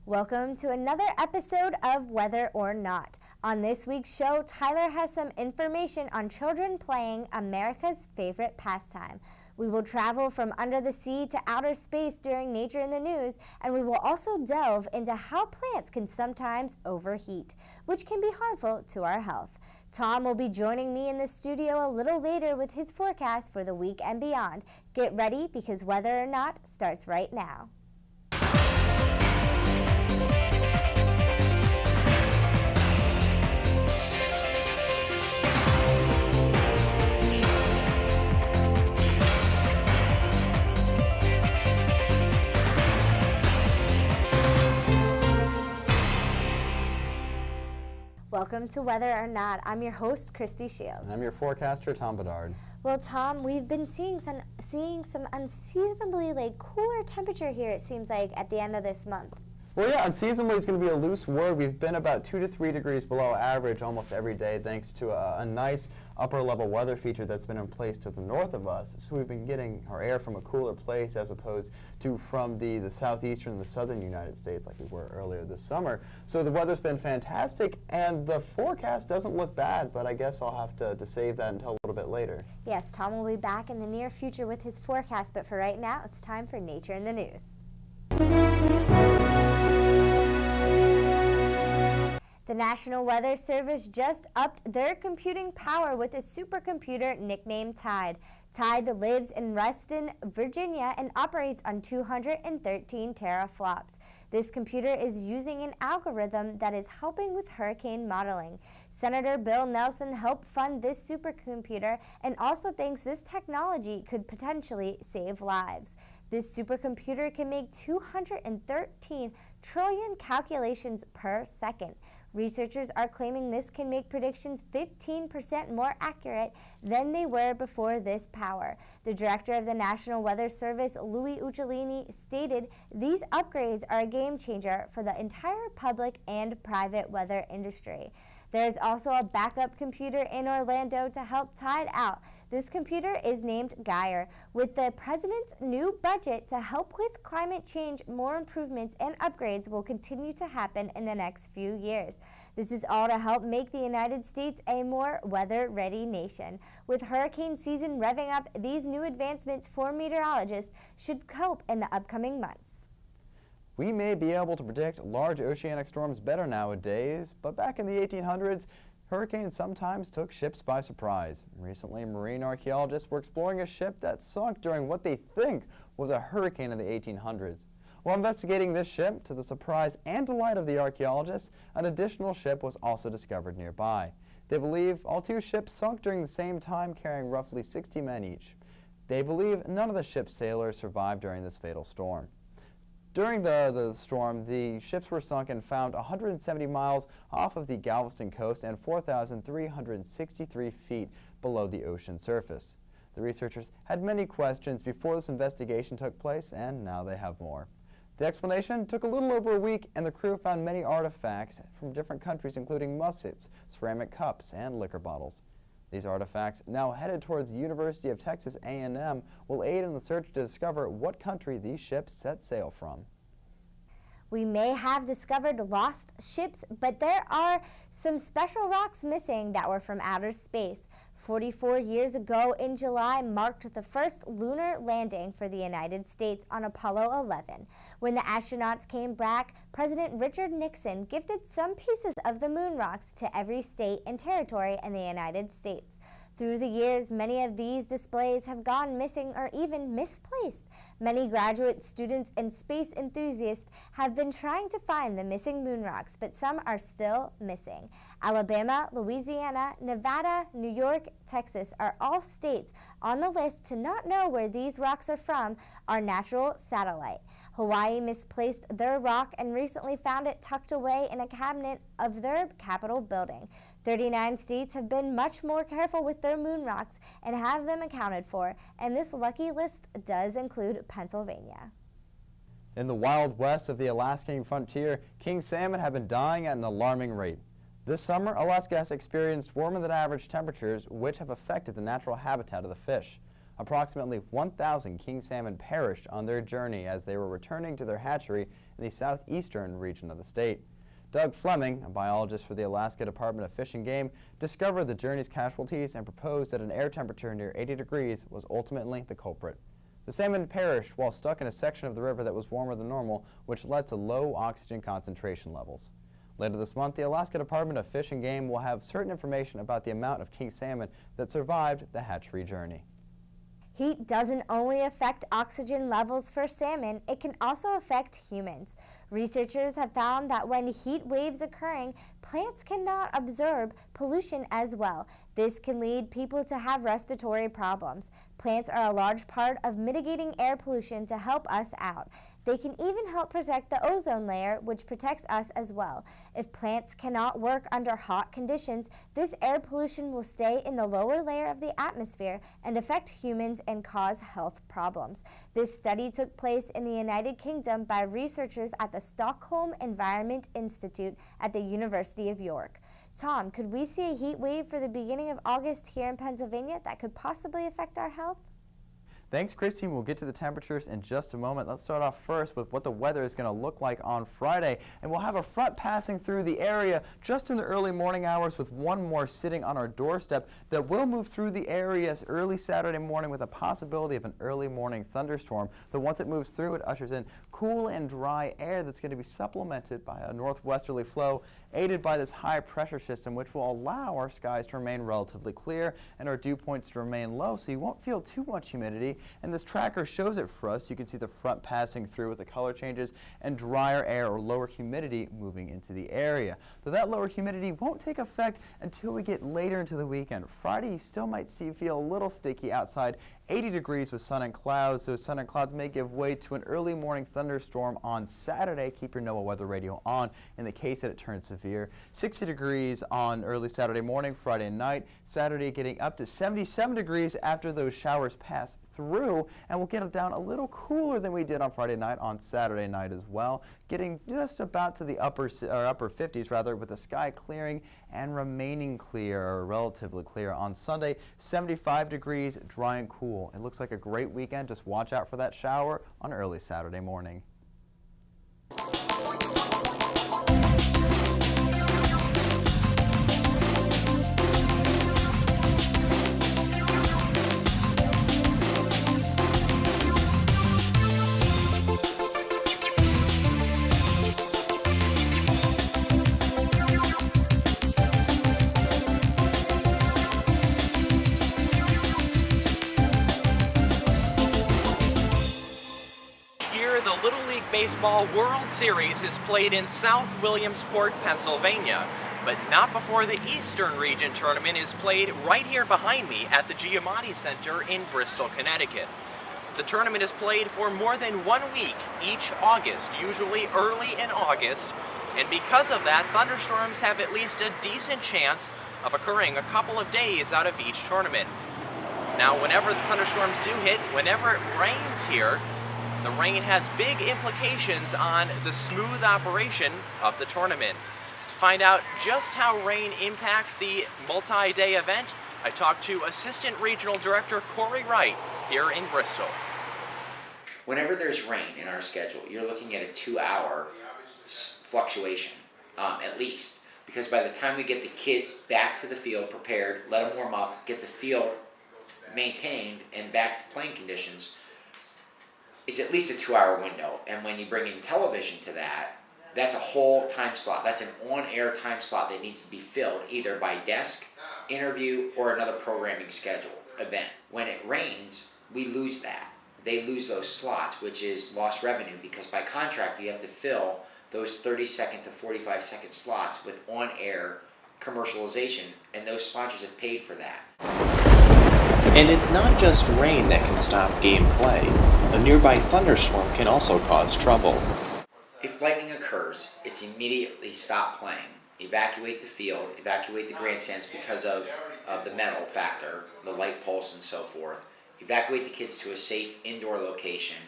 Welcome to another episode of Whether or Not. On this week's show, Tyler has some information on children playing America's favorite pastime. We will travel from under the sea to outer space during Nature in the News, and we will also delve into how plants can sometimes overheat, which can be harmful to our health. Tom will be joining me in the studio a little later with his forecast for the week and beyond. Get ready because Whether or Not starts right now. Welcome to Whether or Not. I'm your host, Christy Shields. And I'm your forecaster, Tom Bedard. Well, Tom, we've been seeing some unseasonably cooler temperature here, it seems like, at the end of this month. Well, yeah, unseasonably is going to be a loose word. We've been about 2 to 3 degrees below average almost every day thanks to a nice upper-level weather feature that's been in place to the north of us. So we've been getting our air from a cooler place as opposed to from the southeastern and the southern United States like we were earlier this summer. So the weather's been fantastic, and the forecast doesn't look bad, but I guess I'll have to save that until a little bit later. Yes, Tom will be back in the near future with his forecast, but for right now, it's time for Nature in the News. The National Weather Service just upped their computing power with a supercomputer nicknamed Tide. Tide lives in Reston, Virginia, and operates on 213 teraflops. This computer is using an algorithm that is helping with hurricane modeling. Senator Bill Nelson helped fund this supercomputer and also thinks this technology could potentially save lives. This supercomputer can make 213 trillion calculations per second. Researchers are claiming this can make predictions 15% more accurate than they were before this power. The director of the National Weather Service, Louis Uccellini, stated these upgrades are a game changer for the entire public and private weather industry. There is also a backup computer in Orlando to help Tide out. This computer is named Geyer. With the president's new budget to help with climate change, more improvements and upgrades will continue to happen in the next few years. This is all to help make the United States a more weather-ready nation. With hurricane season revving up, these new advancements for meteorologists should help in the upcoming months. We may be able to predict large oceanic storms better nowadays, but back in the 1800s, hurricanes sometimes took ships by surprise. Recently, marine archaeologists were exploring a ship that sunk during what they think was a hurricane in the 1800s. While investigating this ship, to the surprise and delight of the archaeologists, an additional ship was also discovered nearby. They believe all 2 ships sunk during the same time, carrying roughly 60 men each. They believe none of the ship's sailors survived during this fatal storm. During the storm, the ships were sunk and found 170 miles off of the Galveston coast and 4,363 feet below the ocean surface. The researchers had many questions before this investigation took place, and now they have more. The explanation took a little over a week, and the crew found many artifacts from different countries, including muskets, ceramic cups, and liquor bottles. These artifacts, now headed towards the University of Texas A&M, will aid in the search to discover what country these ships set sail from. We may have discovered lost ships, but there are some special rocks missing that were from outer space. 44 years ago in July marked the first lunar landing for the United States on Apollo 11. When the astronauts came back, President Richard Nixon gifted some pieces of the moon rocks to every state and territory in the United States. Through the years, many of these displays have gone missing or even misplaced. Many graduate students and space enthusiasts have been trying to find the missing moon rocks, but some are still missing. Alabama, Louisiana, Nevada, New York, Texas are all states on the list to not know where these rocks are from our natural satellite. Hawaii misplaced their rock and recently found it tucked away in a cabinet of their Capitol building. 39 states have been much more careful with their moon rocks and have them accounted for, and this lucky list does include Pennsylvania. In the wild west of the Alaskan frontier, king salmon have been dying at an alarming rate. This summer, Alaska has experienced warmer than average temperatures, which have affected the natural habitat of the fish. Approximately 1,000 king salmon perished on their journey as they were returning to their hatchery in the southeastern region of the state. Doug Fleming, a biologist for the Alaska Department of Fish and Game, discovered the journey's casualties and proposed that an air temperature near 80 degrees was ultimately the culprit. The salmon perished while stuck in a section of the river that was warmer than normal, which led to low oxygen concentration levels. Later this month, the Alaska Department of Fish and Game will have certain information about the amount of king salmon that survived the hatchery journey. Heat doesn't only affect oxygen levels for salmon, it can also affect humans. Researchers have found that when heat waves occurring, plants cannot absorb pollution as well. This can lead people to have respiratory problems. Plants are a large part of mitigating air pollution to help us out. They can even help protect the ozone layer, which protects us as well. If plants cannot work under hot conditions, this air pollution will stay in the lower layer of the atmosphere and affect humans and cause health problems. This study took place in the United Kingdom by researchers at the Stockholm Environment Institute at the University of York. Tom, could we see a heat wave for the beginning of August here in Pennsylvania that could possibly affect our health? Thanks, Christy. We'll get to the temperatures in just a moment. Let's start off first with what the weather is going to look like on Friday. And we'll have a front passing through the area just in the early morning hours with one more sitting on our doorstep that will move through the area early Saturday morning with a possibility of an early morning thunderstorm. But once it moves through, it ushers in cool and dry air that's going to be supplemented by a northwesterly flow aided by this high pressure system, which will allow our skies to remain relatively clear and our dew points to remain low, so you won't feel too much humidity. And this tracker shows it for us. You can see the front passing through with the color changes and drier air or lower humidity moving into the area. Though that lower humidity won't take effect until we get later into the weekend. Friday, you still might feel a little sticky outside. 80 degrees with sun and clouds, so sun and clouds may give way to an early morning thunderstorm on Saturday. Keep your NOAA weather radio on in the case that it turns severe. 60 degrees on early Saturday morning, Friday night. Saturday getting up to 77 degrees after those showers pass through, and we'll get it down a little cooler than we did on Friday night on Saturday night as well, getting just about to the upper 50s rather, with the sky clearing and remaining clear or relatively clear on Sunday. 75 degrees, dry and cool. It looks like a great weekend. Just watch out for that shower on early Saturday morning. The Little League Baseball World Series is played in South Williamsport, Pennsylvania, but not before the Eastern Region Tournament is played right here behind me at the Giamatti Center in Bristol, Connecticut. The tournament is played for more than 1 week each August, usually early in August, and because of that, thunderstorms have at least a decent chance of occurring a couple of days out of each tournament. Now, whenever the thunderstorms do hit, whenever it rains here, the rain has big implications on the smooth operation of the tournament. To find out just how rain impacts the multi-day event, I talked to Assistant Regional Director Corey Wright here in Bristol. Whenever there's rain in our schedule, you're looking at a 2-hour fluctuation, at least. Because by the time we get the kids back to the field prepared, let them warm up, get the field maintained and back to playing conditions, it's at least a 2-hour window. And when you bring in television to that, that's a whole time slot. That's an on-air time slot that needs to be filled either by desk, interview, or another programming schedule event. When it rains, we lose that. They lose those slots, which is lost revenue, because by contract you have to fill those 30-second to 45-second slots with on-air commercialization, and those sponsors have paid for that. And it's not just rain that can stop gameplay. A nearby thunderstorm can also cause trouble. If lightning occurs, it's immediately stop playing. Evacuate the field, evacuate the grandstands because of the metal factor, the light pulse and so forth. Evacuate the kids to a safe indoor location.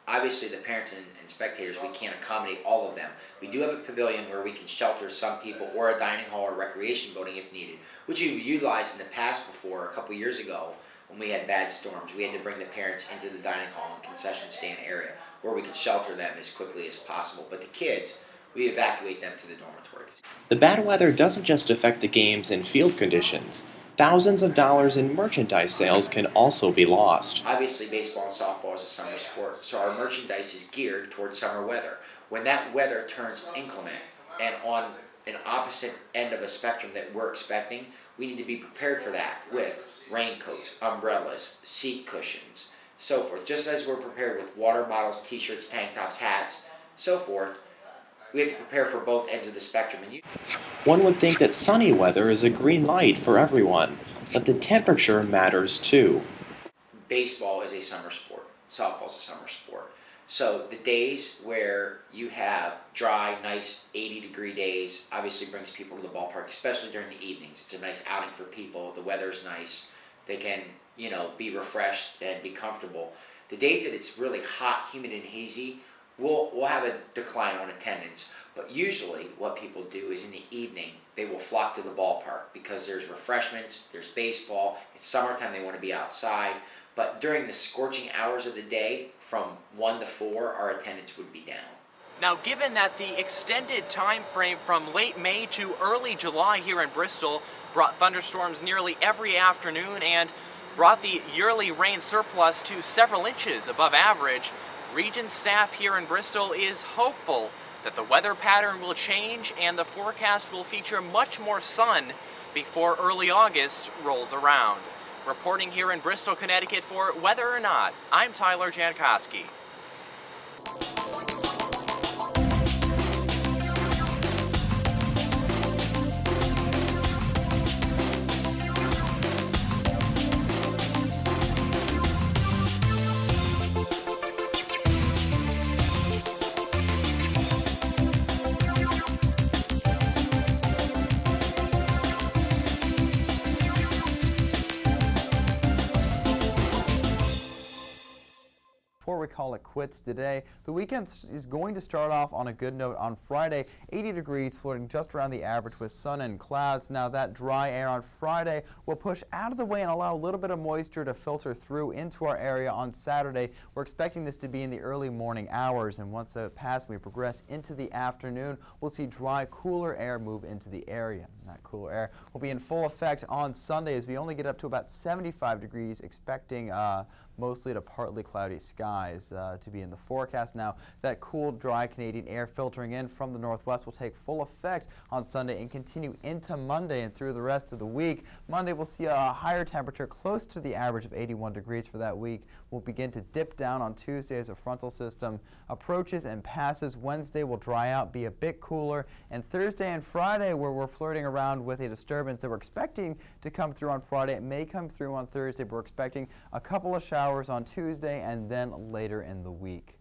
Obviously the parents and spectators, we can't accommodate all of them. We do have a pavilion where we can shelter some people, or a dining hall or recreation building if needed, which we've utilized in the past before, a couple years ago, when we had bad storms, we had to bring the parents into the dining hall and concession stand area where we could shelter them as quickly as possible. But the kids, we evacuate them to the dormitories. The bad weather doesn't just affect the games and field conditions. Thousands of dollars in merchandise sales can also be lost. Obviously, baseball and softball is a summer sport, so our merchandise is geared towards summer weather. When that weather turns inclement and on an opposite end of a spectrum that we're expecting, we need to be prepared for that with raincoats, umbrellas, seat cushions, so forth. Just as we're prepared with water bottles, t-shirts, tank tops, hats, so forth, we have to prepare for both ends of the spectrum. One would think that sunny weather is a green light for everyone, but the temperature matters too. Baseball is a summer sport. Softball is a summer sport. So the days where you have dry, nice 80-degree days obviously brings people to the ballpark, especially during the evenings. It's a nice outing for people. The weather's nice. They can, be refreshed and be comfortable. The days that it's really hot, humid, and hazy, we'll have a decline on attendance. But usually what people do is in the evening, they will flock to the ballpark because there's refreshments, there's baseball, it's summertime, they want to be outside. But during the scorching hours of the day, from 1 to 4, our attendance would be down. Now, given that the extended time frame from late May to early July here in Bristol brought thunderstorms nearly every afternoon and brought the yearly rain surplus to several inches above average, region staff here in Bristol is hopeful that the weather pattern will change and the forecast will feature much more sun before early August rolls around. Reporting here in Bristol, Connecticut for Weather or Not, I'm Tyler Jankoski. Before we call it quits today, the weekend is going to start off on a good note on Friday. 80 degrees, floating just around the average with sun and clouds. Now that dry air on Friday will push out of the way and allow a little bit of moisture to filter through into our area on Saturday. We're expecting this to be in the early morning hours, and once it passes, we progress into the afternoon. We'll see dry, cooler air move into the area. And that cooler air will be in full effect on Sunday as we only get up to about 75 degrees, expecting mostly to partly cloudy skies to be in the forecast. Now, that cool, dry Canadian air filtering in from the northwest will take full effect on Sunday and continue into Monday and through the rest of the week. Monday, we'll see a higher temperature close to the average of 81 degrees for that week. We'll begin to dip down on Tuesday as a frontal system approaches and passes. Wednesday will dry out, be a bit cooler, and Thursday and Friday, where we're flirting around with a disturbance that we're expecting to come through on Friday. It may come through on Thursday, but we're expecting a couple of showers on Tuesday and then later in the week.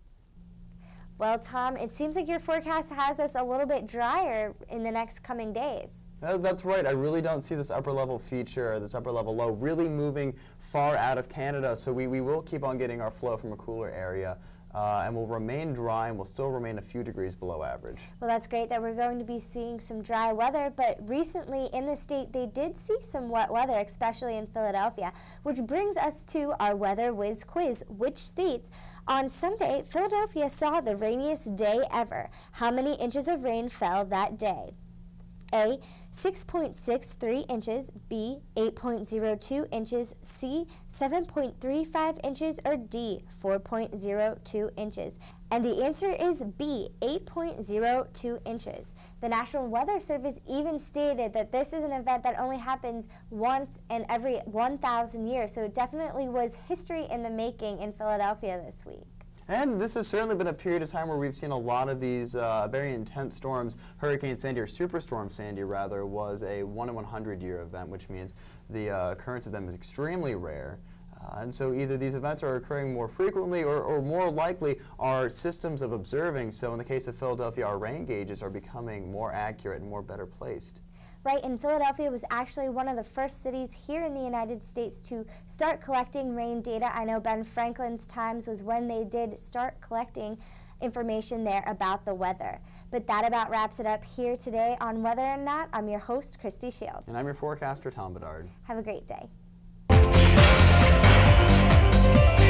Well, Tom, it seems like your forecast has us a little bit drier in the next coming days. That's right. I really don't see this upper level feature, this upper level low, really moving far out of Canada. So we will keep on getting our flow from a cooler area. And will remain dry and will still remain a few degrees below average. Well, that's great that we're going to be seeing some dry weather, but recently in the state they did see some wet weather, especially in Philadelphia, which brings us to our Weather Whiz quiz, which states, on Sunday, Philadelphia saw the rainiest day ever. How many inches of rain fell that day? A, 6.63 inches, B, 8.02 inches, C, 7.35 inches, or D, 4.02 inches. And the answer is B, 8.02 inches. The National Weather Service even stated that this is an event that only happens once in every 1,000 years, so it definitely was history in the making in Philadelphia this week. And this has certainly been a period of time where we've seen a lot of these very intense storms. Hurricane Sandy, or Superstorm Sandy rather, was a 1 in 100 year event, which means the occurrence of them is extremely rare. And so either these events are occurring more frequently or more likely are systems of observing. So in the case of Philadelphia, our rain gauges are becoming more accurate and more better placed. Right, and Philadelphia was actually one of the first cities here in the United States to start collecting rain data. I know Ben Franklin's times was when they did start collecting information there about the weather. But that about wraps it up here today on Weather or Not. I'm your host, Christy Shields. And I'm your forecaster, Tom Bedard. Have a great day. Bye.